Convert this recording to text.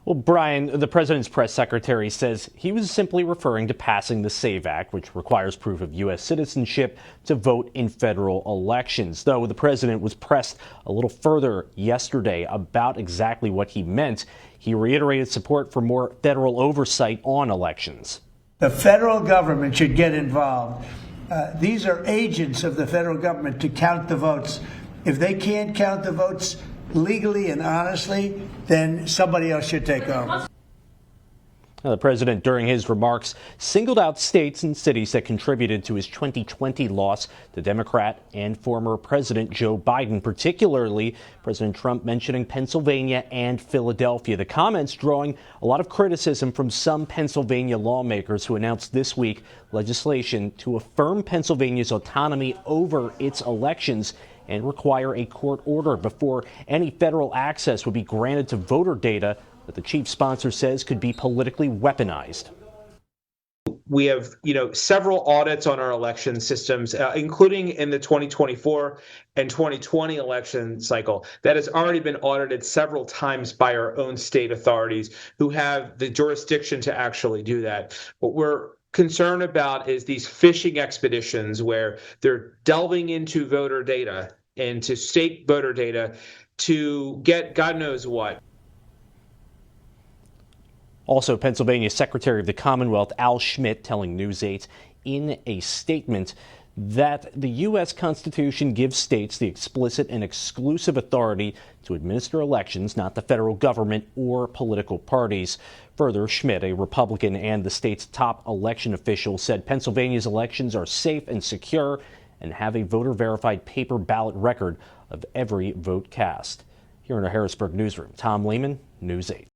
Well, Brian, the president's press secretary says he was simply referring to passing the SAVE Act, which requires proof of U.S. citizenship to vote in federal elections. Though the president was pressed a little further yesterday about exactly what he meant, he reiterated support for more federal oversight on elections. The federal government should get involved. These are agents of the federal government to count the votes. If they can't count the votes legally and honestly, then somebody else should take over. Now, the president, during his remarks, singled out states and cities that contributed to his 2020 loss to Democrat and former President Joe Biden, particularly President Trump mentioning Pennsylvania and Philadelphia. The comments drawing a lot of criticism from some Pennsylvania lawmakers who announced this week legislation to affirm Pennsylvania's autonomy over its elections and require a court order before any federal access would be granted to voter data that the chief sponsor says could be politically weaponized. We have, several audits on our election systems, including in the 2024 and 2020 election cycle that has already been audited several times by our own state authorities who have the jurisdiction to actually do that. What we're concerned about is these phishing expeditions where they're delving into voter data, into state voter data, to get God knows what. Also, Pennsylvania Secretary of the Commonwealth Al Schmidt telling News 8 in a statement that the U.S. Constitution gives states the explicit and exclusive authority to administer elections, not the federal government or political parties. Further, Schmidt, a Republican and the state's top election official, said Pennsylvania's elections are safe and secure and have a voter-verified paper ballot record of every vote cast. Here in our Harrisburg newsroom, Tom Lehman, News 8.